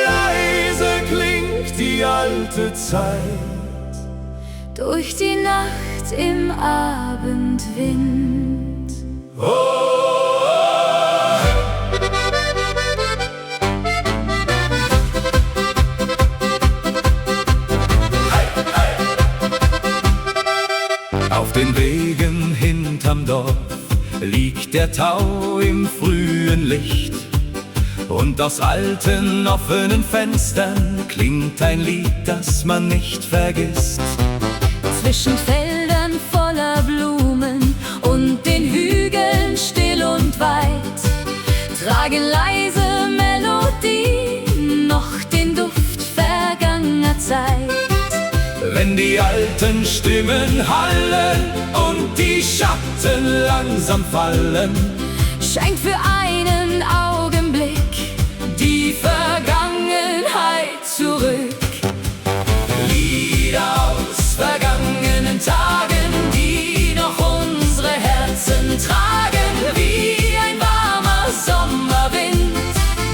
Leise klingt die alte Zeit durch die Nacht im Abendwind. Auf den Wegen hinterm Dorf liegt der Tau im frühen Licht, und aus alten offenen Fenstern klingt ein Lied, das man nicht vergisst. Zwischen Feldern voller Blumen und den Hügeln still und weit tragen leise Melodien noch den Duft vergangener Zeit. Wenn die alten Stimmen hallen und die Schatten langsam fallen, scheint für einen Augenblick die Vergangenheit zurück. Lieder aus vergangenen Tagen, die noch unsere Herzen tragen, wie ein warmer Sommerwind,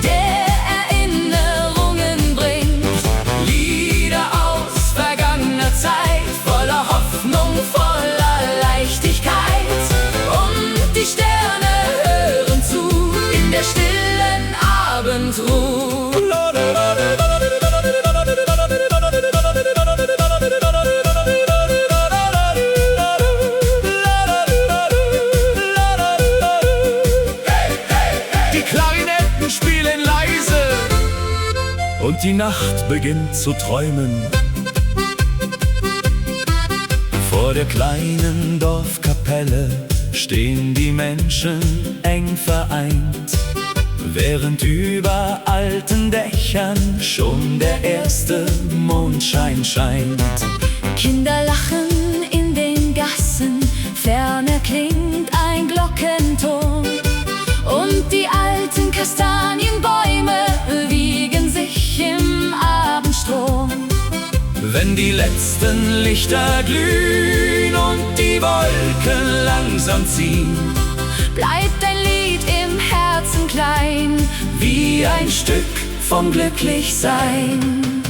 Der Erinnerungen bringt. Lieder aus vergangener Zeit, voller Hoffnung, voller Leichtigkeit. Und die Sterne hören zu in der stillen Abendruhe. Die Klarinetten spielen leise und die Nacht beginnt zu träumen. Vor der kleinen Dorfkapelle stehen die Menschen eng vereint, während über alten Dächern schon der erste Mondschein scheint. Kinder lachen in den Gassen, ferner klingt ein Glockenton. Und die alten Kastanienbäume wiegen sich im Abendstrom. Wenn die letzten Lichter glühen und die Wolken langsam ziehen, Bleibt ein Lied im Herzen klein, wie ein Stück vom Glücklichsein.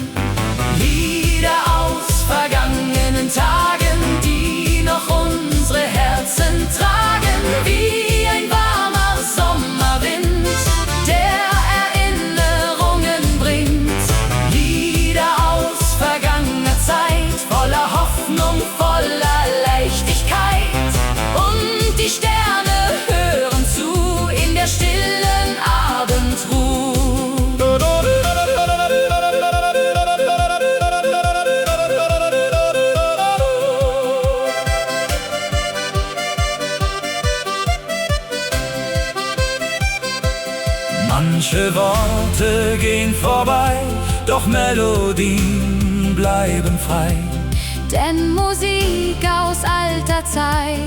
Lieder aus vergangenen Tagen, die noch unsere Herzen tragen, wie ein warmer Sommerwind, der Erinnerungen bringt. Lieder aus vergangener Zeit, voller Hoffnung, voller Leichtigkeit. und die Sterne hören zu in der stillen Abendruhe. Manche Worte gehen vorbei, doch Melodien bleiben frei. Denn Musik aus alter Zeit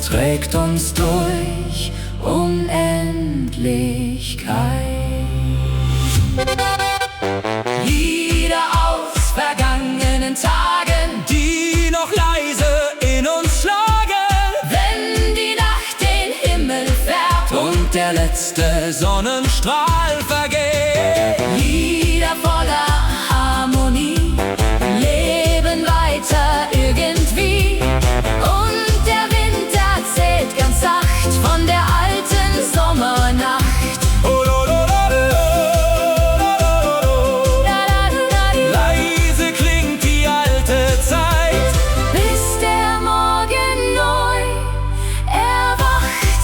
Trägt uns durch Unendlichkeit. Lieder aus vergangenen Tagen, die noch leise in uns schlagen. Wenn die Nacht den Himmel färbt Und der letzte Sonnenstrahl vergeht. Lieder voller Harmonie leben weiter irgendwie. Und der Wind erzählt ganz sacht von der alten Sommernacht. Leise klingt die alte Zeit, Bis der Morgen neu erwacht.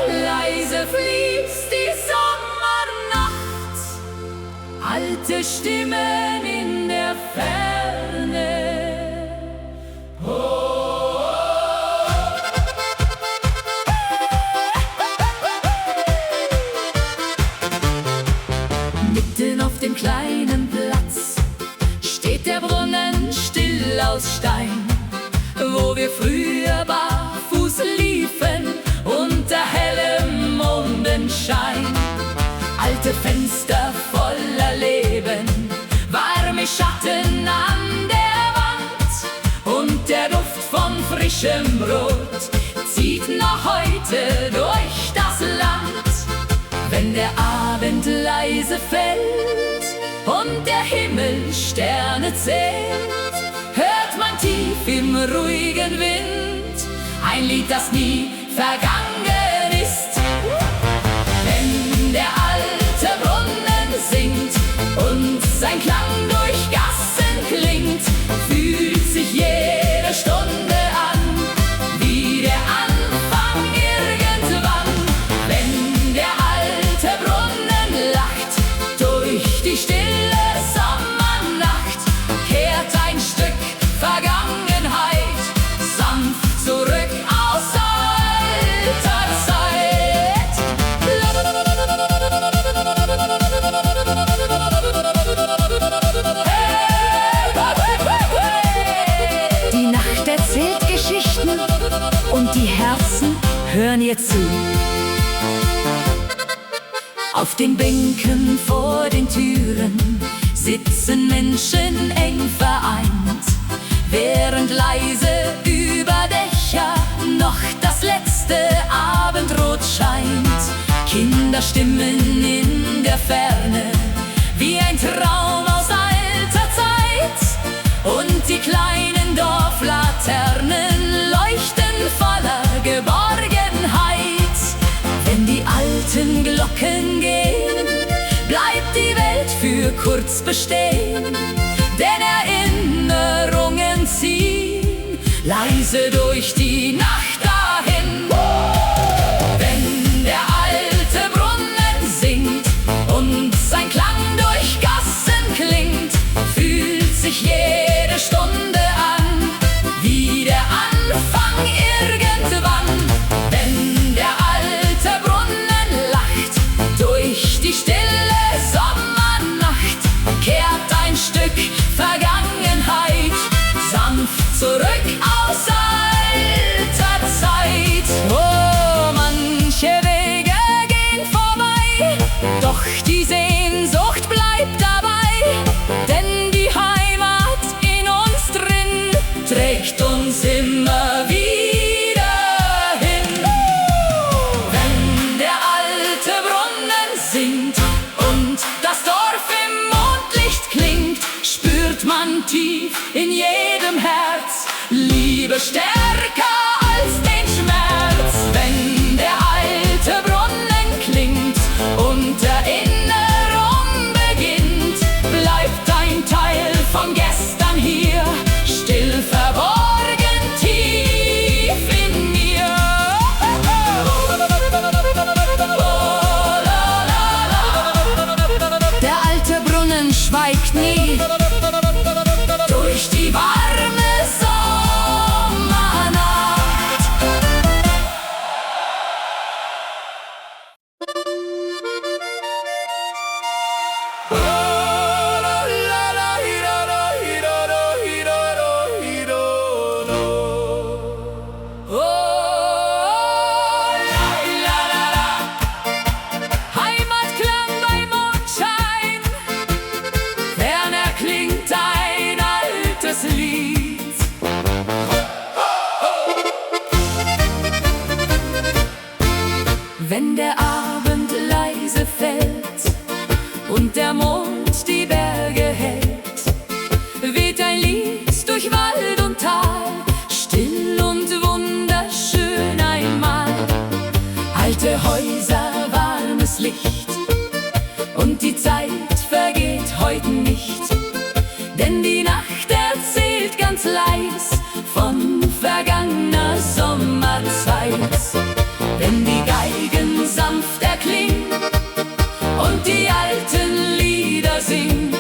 Leise fließt die Sommernacht, alte Stimmen in der Ferne. Mitten auf dem kleinen Platz steht der Brunnen still aus Stein, wo wir früher barfuß liefen unter hellem Hirschenbrot zieht noch heute durch das Land. Wenn der Abend leise fällt und der Himmel Sterne zählt, hört man tief im ruhigen Wind ein Lied, das nie vergangen ist. Wenn der alte Brunnen singt und sein Klang durch Gassen klingt, fühlt sich jede Stunde an wie der Anfang irgendwann. Wenn der alte Brunnen lacht durch die stille Sommernacht, kehrt ein Stück Vergangenheit sanft zurück aus alter Zeit. Die Nacht erzählt Geschichten und die Herzen hören ihr zu. Auf den Bänken vor den Türen sitzen Menschen eng vereint, während leise über Dächer noch das letzte Abendrot scheint. Kinderstimmen in der Ferne, wie ein Traum aus alter Zeit, und die kleinen Dorflaternen leuchten voller Geborgenheit. Wenn die alten Glocken gehen, bleibt die Welt für kurz bestehen, denn Erinnerungen ziehen leise durch die Nacht dahin. Wenn der alte Brunnen singt und sein Klang durch Gassen klingt, fühlt sich jede Stunde an wie der Anfang irgendwann. Wenn der alte Brunnen lacht durch die stille Sommernacht, kehrt ein Stück Vergangenheit sanft zurück aus alter Zeit. Oh, manche Wege gehen vorbei, doch die Sehnsucht bleibt dabei, denn die Heimat in uns drin trägt uns immer wieder hin. Wenn der alte Brunnen singt und das Dorf im Mondlicht klingt, spürt man tief in jedem Herz Liebe stärker als den Schmerz. Wenn der alte Brunnen klingt und Erinnerung beginnt, bleibt ein Teil von gestern hier, still verborgen tief in mir. Der alte Brunnen schweigt nie durch die warme Sommernacht. Heimatklang bei Mondschein, ferner klingt ein altes Lied. Wenn der Abend leise fällt und der Mond die Berge hält, weht ein Lied durch Wald und Tal, still und wunderschön einmal. Alte Häuser, warmes Licht, und die Zeit vergeht heute nicht, denn die Nacht erzählt ganz leis von vergangener Sommerzeit. Wenn die Geigen sanft erklingen und die alten Lieder singen,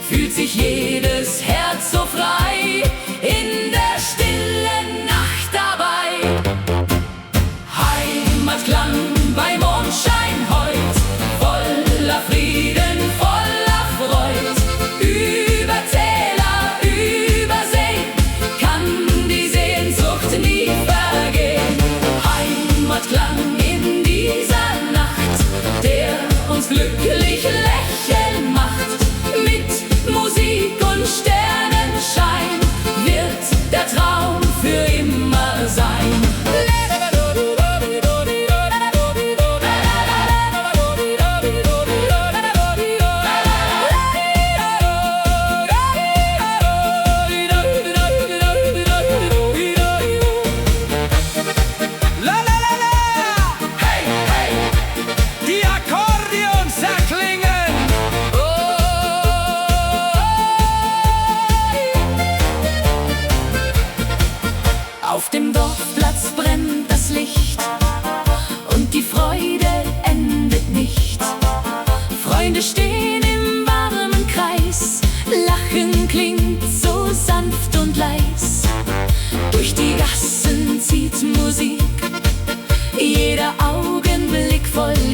fühlt sich jedes Herz so frei in der stillen Nacht dabei. Heimatklang bei Mondschein heut, voller Frieden, voller Freud. Über Täler, über See kann die Sehnsucht nie vergehen. Heimatklang in dieser Nacht, der uns glücklich lächeln macht. Mit Musik und Sternenschein wird der Traum für immer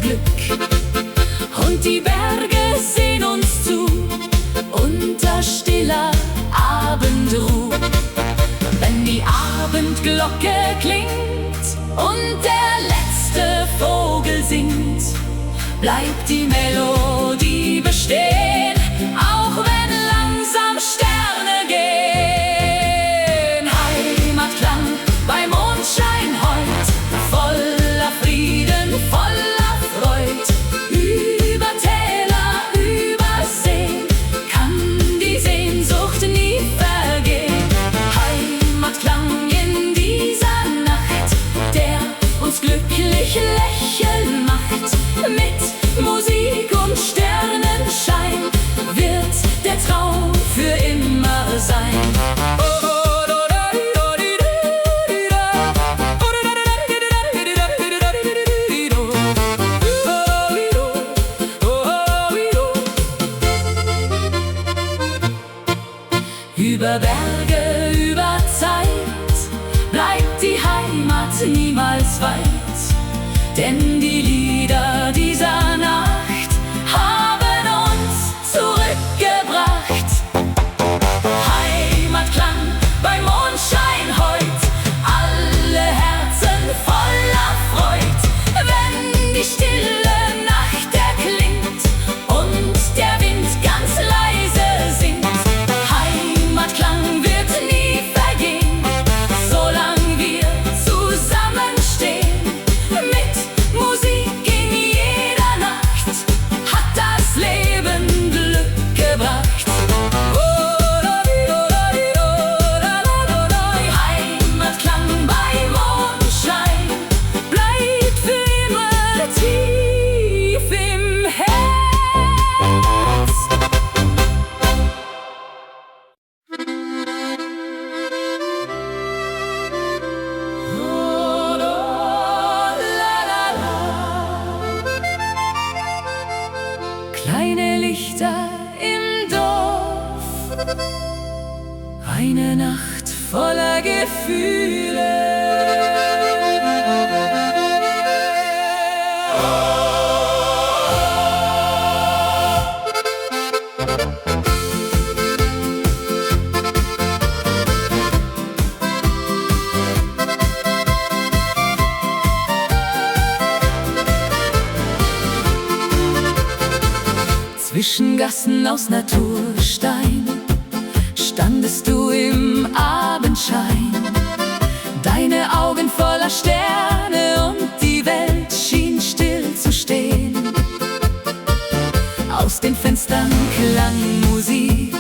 Glück. Und die Berge sehen uns zu, unter stiller Abendruh. Wenn die Abendglocke klingt und der letzte Vogel singt, bleibt die Melodie bestehen, auch wenn langsam Sterne gehen. Heimatklang bei Mondschein heut, voller Frieden, voller Freud. Über Täler, über Seen kann die Sehnsucht nie vergehen. Heimatklang in dieser Nacht, der uns glücklich lächeln macht. Mit Musik und Sternenschein wird der Traum für immer sein. Über Berge, über Zeit bleibt die Heimat niemals weit. Denn die Lieder dieser Nacht haben uns zurückgebracht. Heimatklang bei Mondschein heut, alle Herzen voller Freud. Wenn die stille Nacht erklingt und der Wind ganz leise singt, Heimatklang wird nie vergehen, solange wir zusammenstehen. Mit Musik in jeder Nacht hat das Leben Glück gebracht. Heimatklang bei Mondschein bleibt für immer tief im Herz. Kleine Lichter im Dorf, eine Nacht voller Gefühle. Zwischen Gassen aus Naturstein standest du im Abendschein, deine Augen voller Sterne und die Welt schien still zu stehen. Aus den Fenstern klang Musik,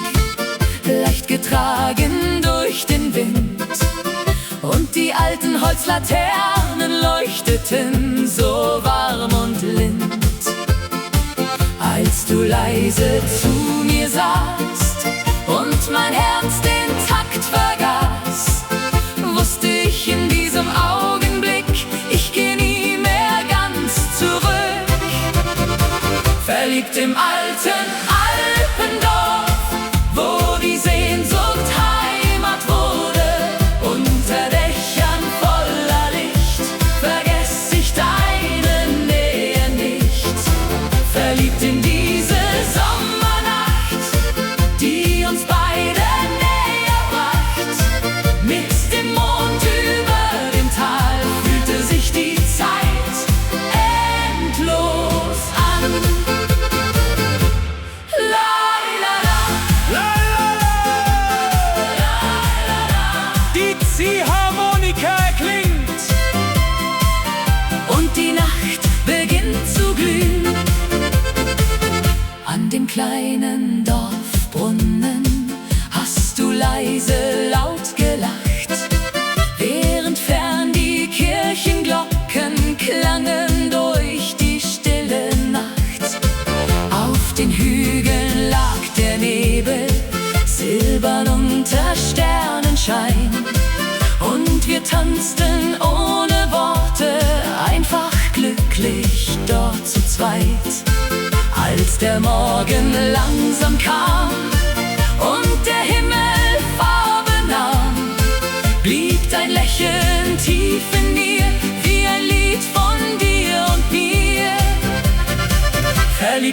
leicht getragen durch den Wind, und die alten Holzlaternen leuchteten so warm und lind. Als du leise zu mir sahst und mein Herz den Takt vergaß, wusste ich in diesem Augenblick, ich geh nie mehr ganz zurück. Verliebt im alten Alpendorf, wo die Sehnsucht Heimat wurde, unter Dächern voller Licht, vergess ich deine Nähe nicht. Verliebt in diese Sommernacht, die uns beide näher bracht. Mit dem Mond über dem Tal fühlte sich die Zeit endlos an. La la la, La la la, die Ziehharmonika klingt und die Nacht beginnt zu glühen. An dem kleinen Dorfbrunnen hast du leise laut gelacht, während fern die Kirchenglocken klangen durch die stille Nacht. Auf den Hügeln lag der Nebel, silbern unter Sternenschein, und wir tanzten ohne Worte, einfach glücklich dort zu zweit. Als der Morgen langsam kam und der Himmel Farbe nahm, blieb dein Lächeln tief in mir, wie ein Lied von dir und mir.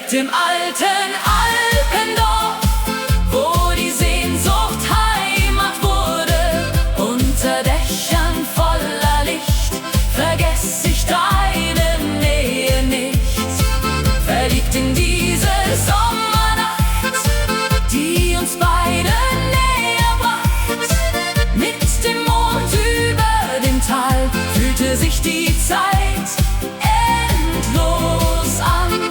verliebt im alten Alpendorf, wo die Sehnsucht Heimat wurde. Unter Dächern voller Licht vergess ich deine Nähe nicht. Verliebt in diese Sommernacht, die uns beide näher bracht. Mit dem Mond über dem Tal fühlte sich die Zeit endlos an.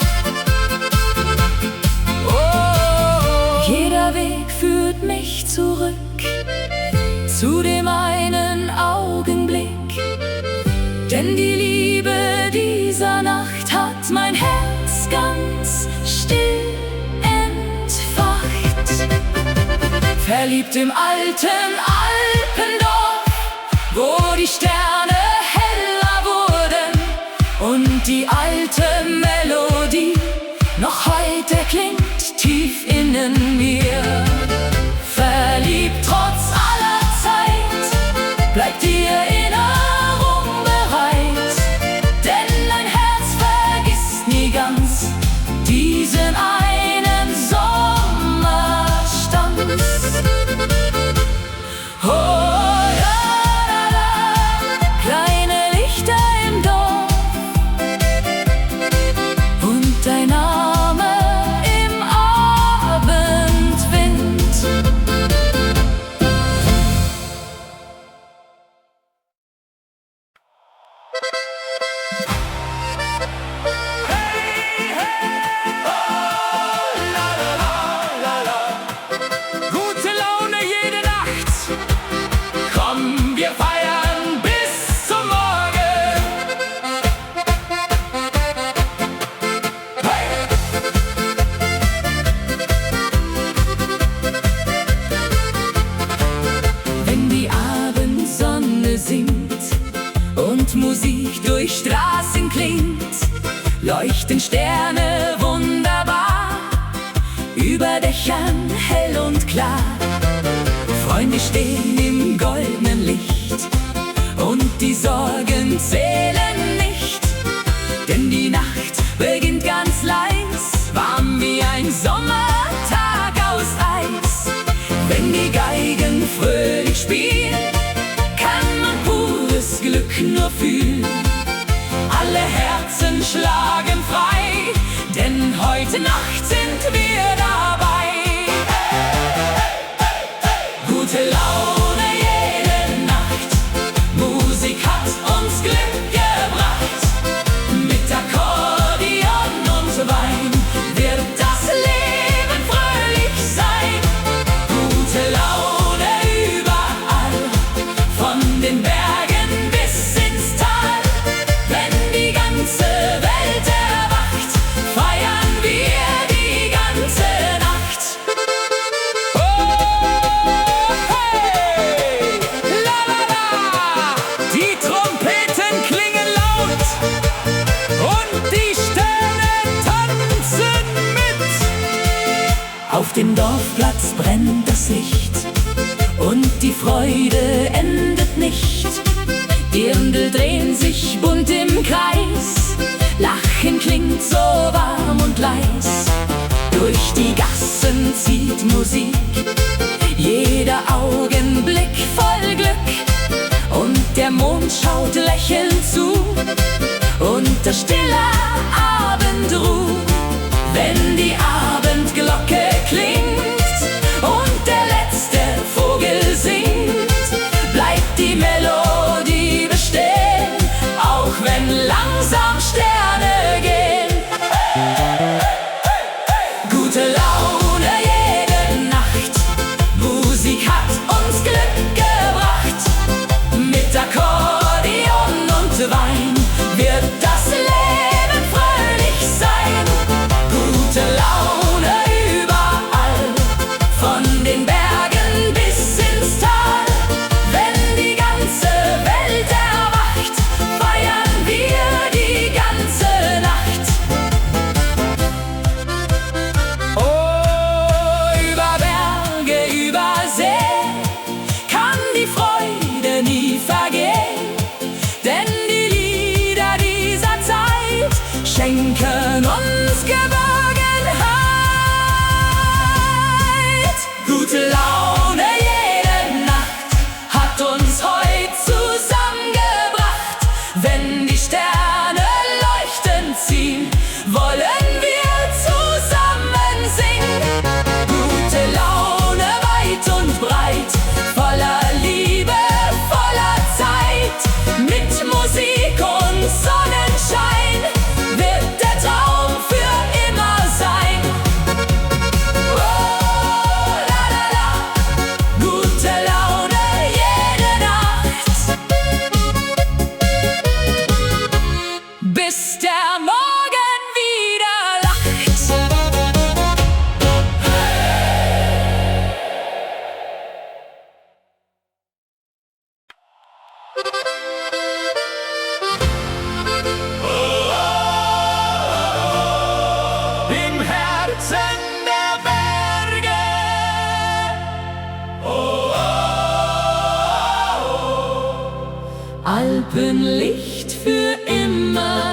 Oh, jeder Weg führt mich zurück zu dem einen Augenblick, denn die Liebe dieser Nacht hat mein Herz ganz still entfacht. Verliebt im alten Alpendorf, wo die Sterne heller wurden und die alte Melodie noch heute klingt tief innen mir. Verliebt trotz aller Zeit, bleibt die Erinnerung bereit, denn ein Herz vergisst nie ganz diesen einen Sommerstanz. Oh, la, la, la, kleine Lichter im Dorf und dein Name im Abendwind. Gute Laune jede Nacht, komm, wir feiern bis zum Morgen. Hey! Wenn die Abendsonne singt und Musik durch Straßen klingt, leuchten Sterne wunderbar über Dächern hell und klar. Freunde stehen im goldenen Licht und die Sorgen zählen nicht, denn die Nacht beginnt ganz leis, warm wie ein Sommertag aus Eis. Wenn die Geigen fröhlich spielen, kann man pures Glück nur fühlen. Alle Herzen schlagen frei, denn heute Nacht sind wir dabei. Gute Laune jede Nacht, Musik hat uns Glück gebracht. Mit Akkordeon und Wein wird das Leben fröhlich sein. Gute Laune überall, von den Bergen bis ins Tal. Wenn die ganze Welt erwacht, feiern wir die ganze Nacht. Oh, hey, la la la, die Trompeten klingen laut und die Sterne tanzen mit. Auf dem Dorfplatz brennt das Licht und die Freude endet nicht. Dirndl drehen sich bunt im Kreis, Lachen klingt so warm und leis. Durch die Gassen zieht Musik, jeder Augenblick voll Glück, und der Mond schaut lächelnd zu unter stiller Abendruh. Wenn die Abendglocke klingt und der letzte Vogel singt, bleibt die Melodie bestehen, auch wenn langsam Sterne gehen. Gute Laune jede Nacht, Musik hat uns Glück gebracht. Mit Akkordeon und Wein wird das Leben fröhlich sein. Gute Laune überall, von den Bergen bis ins Tal. Wenn die ganze Welt erwacht, feiern wir die ganze bis der Morgen wieder lacht. Im Herzen der Berge, Alpenlicht für immer.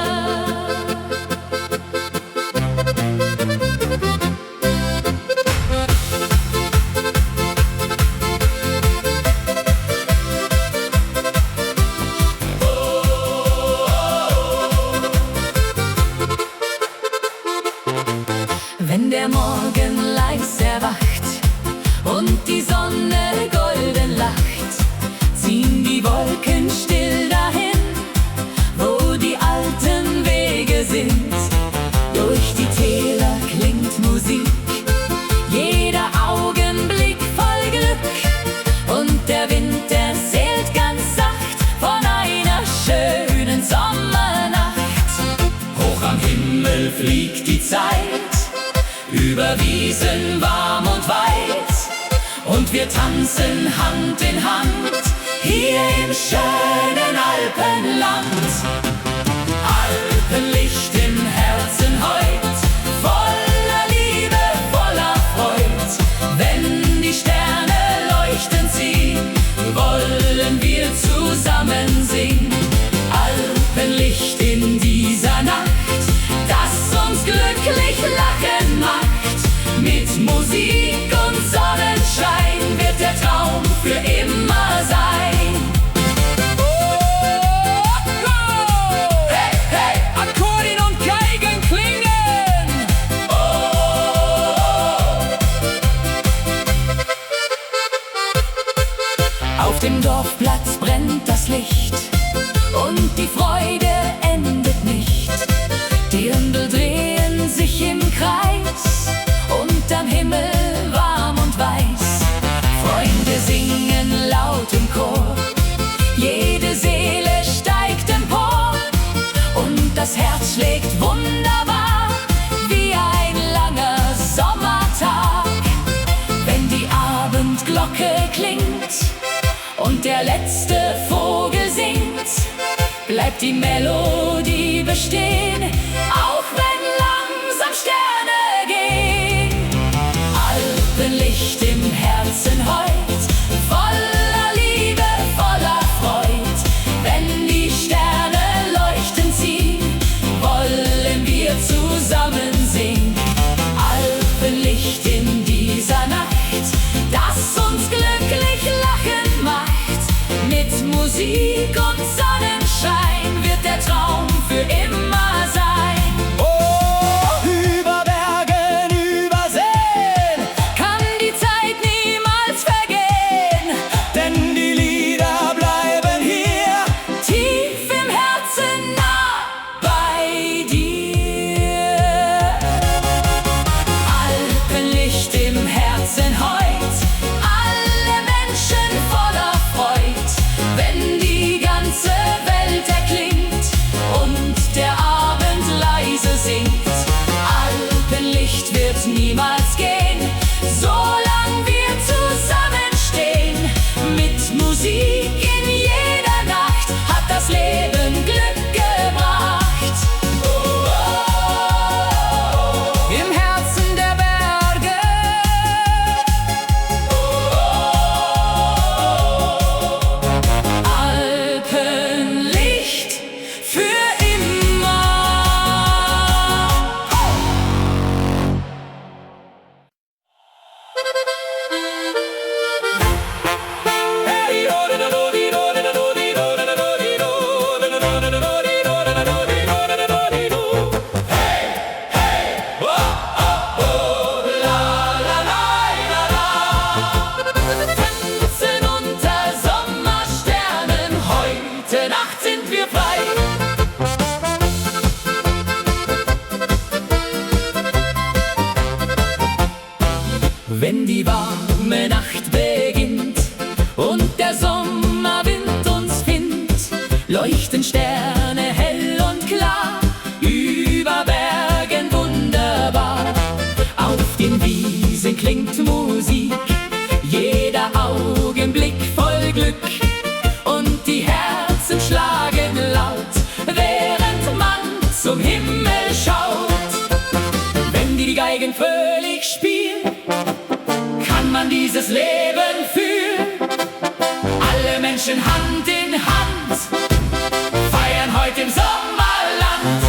Wenn der Morgen leis erwacht und die Sonne golden lacht, ziehen die Wolken still dahin, wo die alten Wege sind. Durch die Täler klingt Musik, jeder Augenblick voll Glück, und der Wind erzählt ganz sacht von einer schönen Sommernacht. hoch am Himmel fliegt die Zeit, über Wiesen warm und weit, und wir tanzen Hand in Hand, hier im schönen Alpenland. Alpenlicht im Herzen heut, voller Liebe, voller Freud. Wenn die Sterne leuchten ziehen, wollen wir zusammen singen. Alpenlicht in dieser Nacht, das uns glücklich lachen macht. Mit Musik und Sonnenschein wird der Traum für immer sein. Hey, hey, Akkordeon und Geigen klingen. Auf dem Dorfplatz brennt das Licht und die Freude endet nicht. Die Ründel drehen sich im Kreis und am Himmel warm und weiß. Freunde singen laut im Chor, jede Seele steigt empor, und das Herz schlägt wunderbar wie ein langer Sommertag. Wenn die Abendglocke klingt und der letzte Vogel singt, bleibt die Melodie bestehen, auch wenn langsam Sterne gehen. Alpenlicht im Herzen heut, voller Liebe, voller Freud. Wenn die Sterne leuchten ziehen, wollen wir zusammen singen. Alpenlicht in dieser Nacht, das uns glücklich lachen macht. Mit Musik und Sonnenschein wird der Traum für immer sein. Oh, über Bergen, über Seen, Kann die Zeit niemals vergehen, denn die Lieder bleiben hier. tief im Herzen nah bei dir. Alpenlicht im Herzen heut, alle Menschen voller Freud. Wenn die ganze Welt erklingt und der Abend leise singt, Alpenlicht wird niemals gehen, solang wir zusammenstehen. Mit Musik in jeder Nacht hat das Leben Glück gebracht. Im Herzen der Berge, Alpenlicht für immer. Tanzen unter Sommersternen, heute Nacht sind wir frei. Wenn die warme Nacht beginnt und der Sommerwind uns findet, leuchten Sterne hell und klar klingt Musik, jeder Augenblick voll Glück und die Herzen schlagen laut, während man zum Himmel schaut. Wenn die Geigen fröhlich spielen, kann man dieses Leben fühlen. Alle Menschen Hand in Hand feiern heute im Sommerland.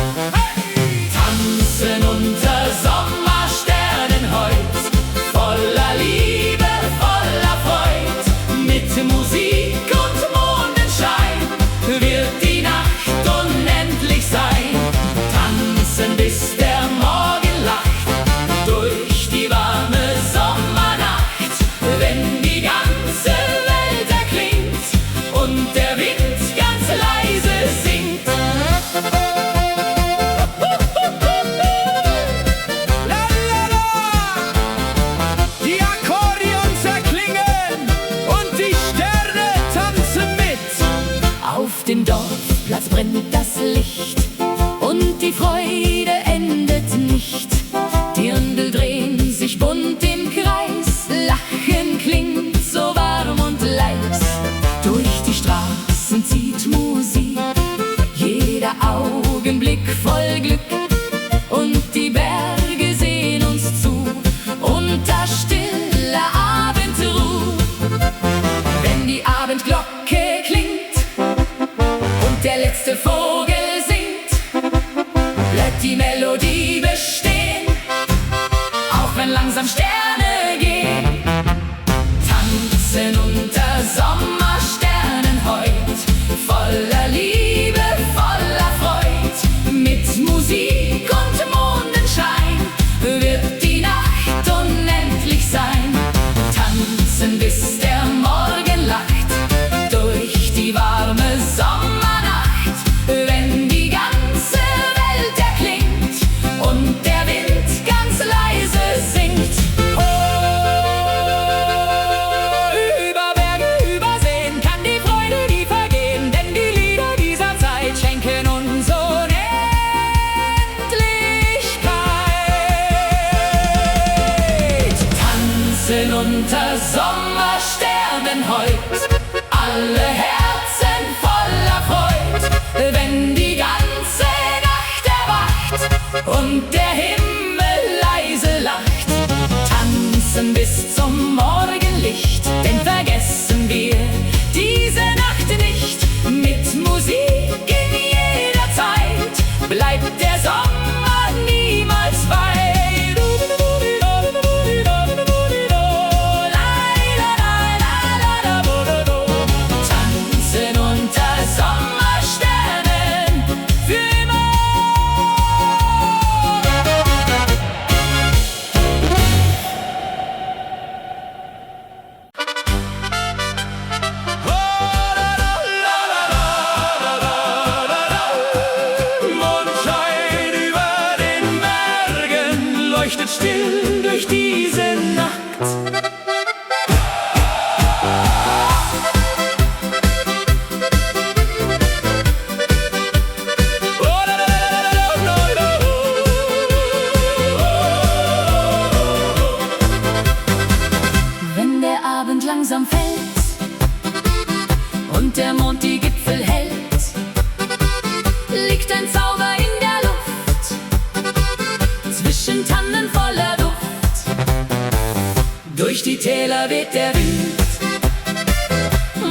Tanzen unter Sommersternen heut, voller Liebe, voller Freud. Mit Musik und Mondenschein wird die Nacht unendlich sein. Tanzen bis der Morgen lacht, durch die warme Sommernacht. Wenn die ganze Welt erklingt und der Wind ganz leise singt. Die Akkordeons erklingen und die Sterne tanzen mit. Auf dem Dorfplatz brennt das Licht und die Freude endet nicht. Dirndl drehen sich bunt im Kreis, Lachen klingt so warm und leis. Durch die Straßen zieht Musik, jeder Augenblick voll Glück und die Berge sehen uns zu unter stiller Abendruh. Wenn die Abendglocke klingt und der letzte Vogel singt, bleibt die Melodie bestehen, auch wenn langsam Sterne gehen. Tanzen unter Sommersternen heut, voller Liebe, voller Freud. Mit Musik und Mondenschein wird die Nacht unendlich sein. Tanzen bis der Morgen lacht, durch die warme Sommernacht. Wenn die ganze Welt erklingt und der Wind ganz leise singt. Oh, über Berge, über Seen kann die Freude nie vergehen, denn die Lieder dieser Zeit schenken uns Unendlichkeit. Tanzen unter Sommersternen heut, alle Herzen voller Freud. Wenn die ganze Nacht erwacht und der Himmel leise lacht, tanzen bis zum Morgenlicht, denn vergessen wir diese Nacht nicht. Mit Musik in jeder Zeit bleibt der Sommer niemals frei. Tanzen unter Sommersternen für immer. Mondschein über den Bergen leuchtet still durch diese Nacht. Wenn der Abend langsam fällt und der Mond die Gipfel hält, liegt ein Zauber in der Luft, zwischen Tannen voller Duft. Durch die Täler weht der Wind,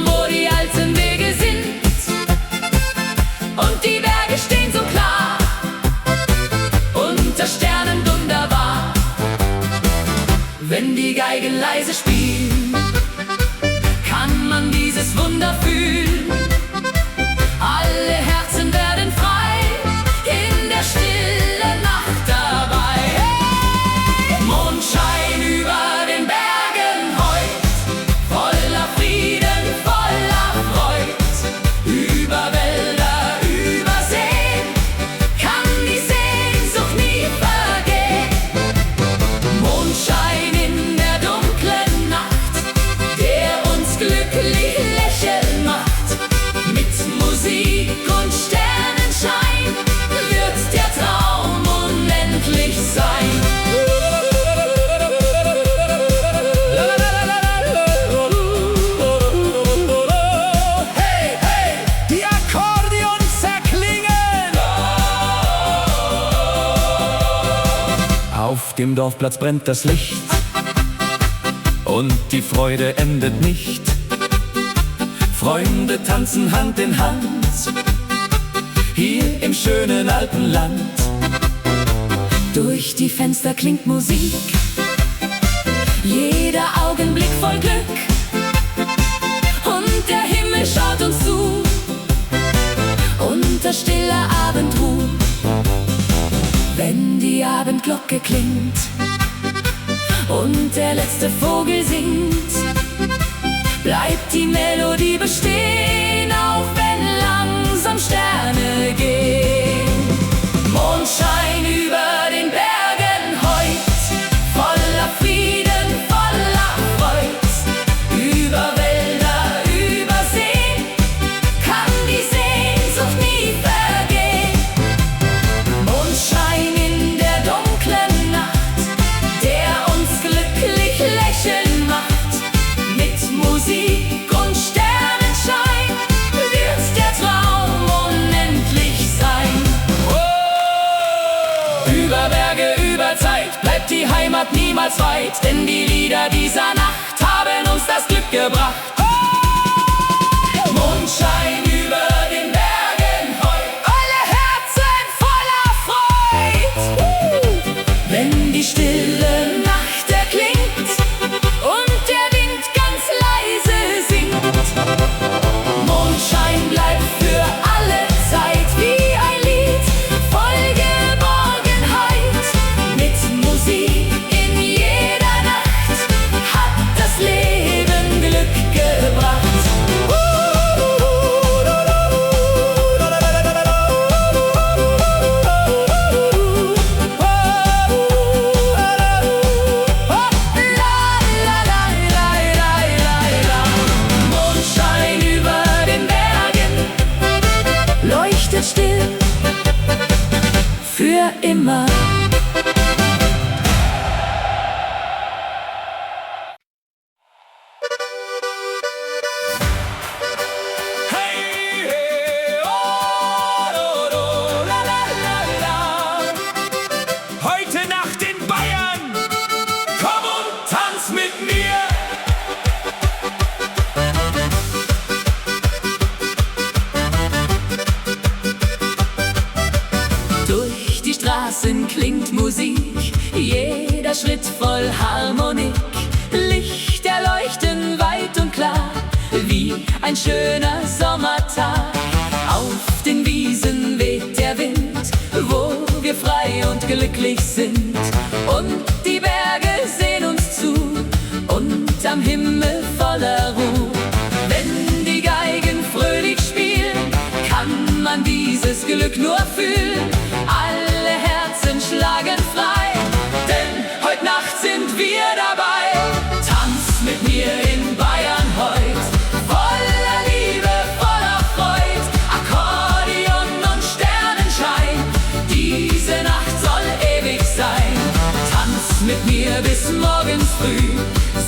wo die alten Wege sind, und die Berge stehen so klar, unter Sternen wunderbar. Wenn die Geigen leise spielen, kann man dieses Wunder fühlen. Alle Herzen werden frei, in der stillen Nacht dabei. Hey! Mondschein über den Bergen heut, voller Frieden, voller Freud. Über Wälder, über Seen kann die Sehnsucht nie vergehen. Mondschein in der dunklen Nacht, Auf dem Dorfplatz brennt das Licht und die Freude endet nicht. Freunde tanzen Hand in Hand, hier im schönen Alpenland. Durch die Fenster klingt Musik, jeder Augenblick voll Glück. Und der Himmel schaut uns zu, unter stiller Abendruhe. Wenn die Abendglocke klingt und der letzte Vogel singt, bleibt die Melodie bestehen, auch wenn langsam Sterne gehen. Mondschein über den Bergen heut, voller Frieden, voller Freud. Über Wälder, über Seen kann die Sehnsucht nie vergehen. Mondschein in der dunklen Nacht, der uns glücklich lächeln macht. Mit Musik und Sternenschein wird der Traum unendlich sein. Über Berge, über Zeit bleibt die Heimat niemals weit, denn die Lieder dieser Nacht haben uns das Glück gebracht. Mondschein über den Bergen heut, alle Herzen voller Freud. Wenn die stille Nacht erklingt und der Wind ganz leise singt, Mondschein bleibt für alle Zeit wie ein Lied voll Geborgenheit. Mit Musik in jeder Nacht hat das Leben Glück gebracht. Mondschein über den Bergen leuchtet still für immer. Hey, hey, oh, do, do, la, la, la, la. Heute Nacht in Bayern, komm und tanz mit mir. Durch die Straßen klingt Musik, jeder Schritt voll Harmonik. Lichter leuchten weit und klar, wie ein schöner Sommertag. Auf den Wiesen weht der Wind, wo wir frei und glücklich sind. Und die Berge sehen uns zu, unterm Himmel voller Ruhe. Wenn die Geigen fröhlich spielen, kann man dieses Glück nur fühlen. Alle Herzen schlagen frei, denn heute Nacht sind wir dabei. Tanz mit mir in Bayern heut, voller Liebe, voller Freud. Akkordeon und Sternenschein, diese Nacht soll ewig sein. Tanz mit mir bis morgens früh,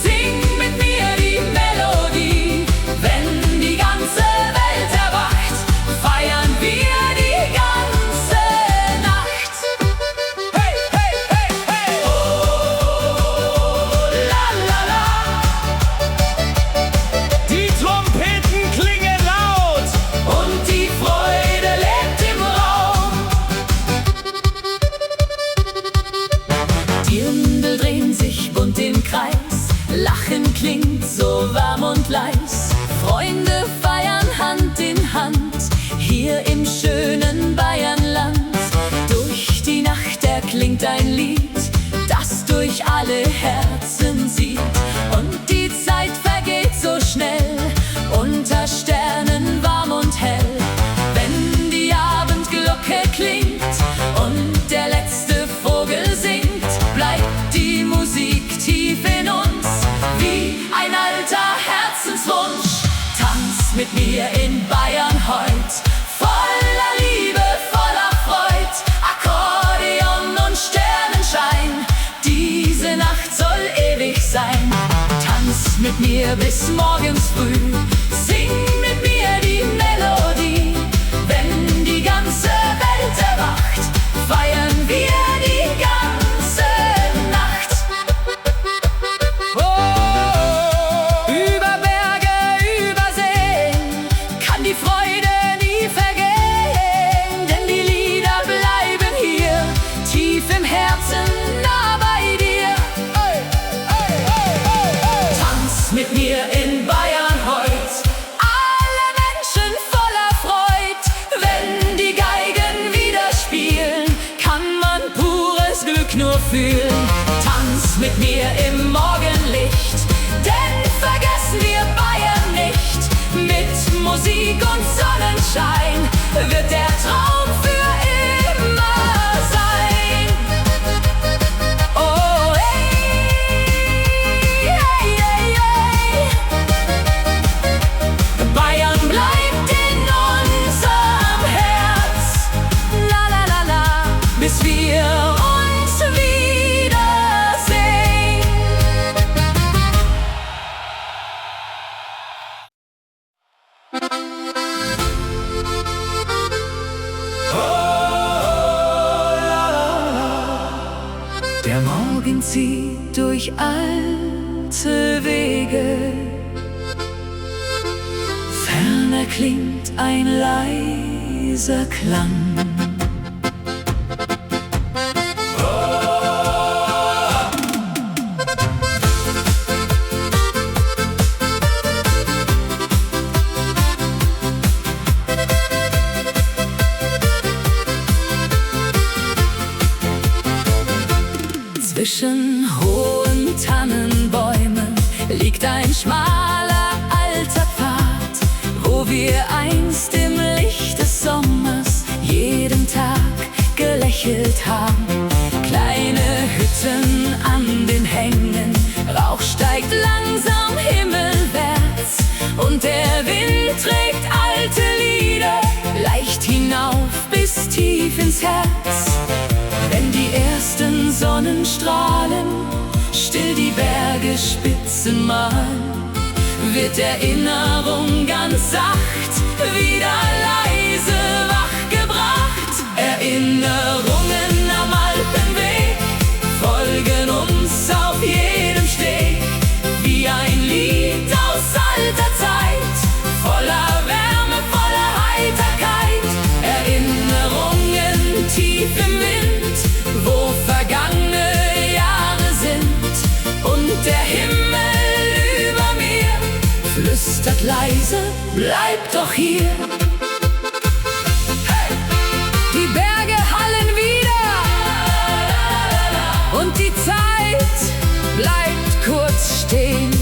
sing mit mir die Melodie. Wenn die ganze Welt erwacht, feiern wir die ganze Nacht. Hey, hey, hey, hey. Oh, la la la. Die Trompeten klingen laut. Und die Freude lebt im Raum. Dirndl drehen sich bunt im Kreis, Lachen klingt so warm und leis. Freunde feiern Hand in Hand, hier im schönen Bayernland. Durch die Nacht erklingt ein Lied, das durch alle Herzen zieht. Und die Zeit vergeht so schnell, unter Sternen warm und hell. Wenn die Abendglocke klingt und der letzte Vogel singt, bleibt die Musik tief in uns, wie ein alter Herzenswunsch. Tanz mit mir in Bayern heut, voller Liebe, voller Freud. Akkordeon und Sternenschein, diese Nacht soll ewig sein. Tanz mit mir bis morgens früh, sing mit mir die Melodie. Wenn die ganze Welt erwacht, feiern wir die ganze nur fühlen. Tanz mit mir im Morgenlicht, denn vergessen wir Bayern nicht. Mit Musik und Sonnenschein wird der Traum für immer sein. Oh, hey, hey, hey, hey. Bayern bleibt in unserem Herz, la la la la, bis wir uns wiedersehen. Der Morgen zieht durch alte Wege, ferner klingt ein leiser Klang. Zwischen hohen Tannenbäumen liegt ein schmaler alter Pfad, wo wir einst im Licht des Sommers jeden Tag gelächelt haben. Kleine Hütten an den Hängen, Rauch steigt langsam himmelwärts und der Wind trägt alte Lieder leicht hinauf bis tief ins Herz. Wenn die ersten Sonnenstrahlen still die Bergesspitzen malen, wird Erinnerung ganz sacht wieder leise wachgebracht. Erinnerungen am Alpenweg folgen uns auf jedem Steg, wie ein Lied aus alter Zeit, voller Wärme, voller Heiterkeit. Erinnerungen tief im Wind, wo vergangene Jahre sind, und der Himmel über mir flüstert leise, bleib doch hier. Hey! Die Berge hallen wieder und die Zeit bleibt kurz stehen.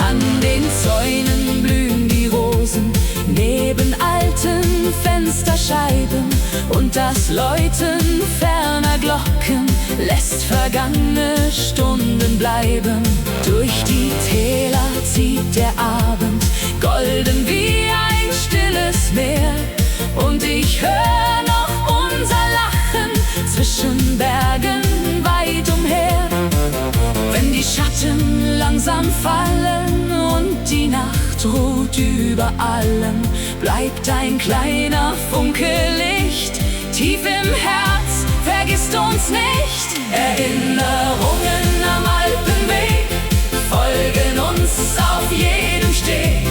An den Zäunen blühen die Rosen neben alten Fensterscheiben, und das Läuten ferner Glocken lässt vergangene Stunden bleiben. Durch die Täler zieht der Abend, golden wie ein stilles Meer, und ich höre noch unser Lachen zwischen Bergen weit umher. Wenn die Schatten langsam fallen und die Nacht ruht über allem, bleibt ein kleiner Funke Licht tief im Herz, vergisst uns nicht. Erinnerungen am Alpenweg folgen uns auf jedem Steg,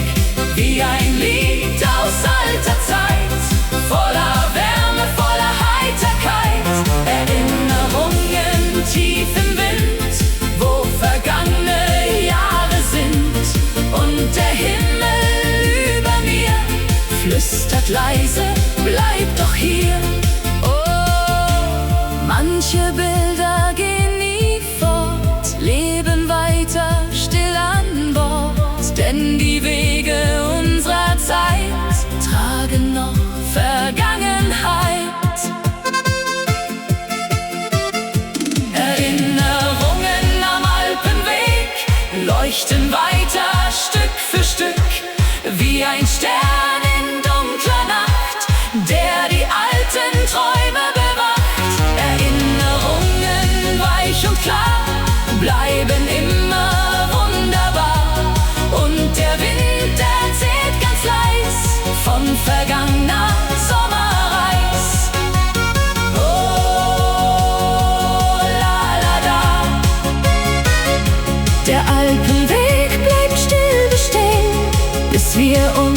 wie ein Lied aus alter Zeit, voller Wärme, voller Heiterkeit. Erinnerungen tief im Wind, wo vergangene Jahre sind, und der Himmel über mir flüstert leise, bleib doch hier. Oh, manche Bilder gehen nie fort, leben weiter still an Bord, denn die Wege unserer Zeit tragen noch Vergangenheit. Erinnerungen am Alpenweg leuchten weiter Stück für Stück, wie ein Stern in dunkler Nacht, der die alten Träume bewacht. Erinnerungen weich und klar bleiben immer wunderbar, und der Wind erzählt ganz leis von vergangener Sommerreis. Oh, la la da. Der Alpenweg bleibt still bestehen, bis wir uns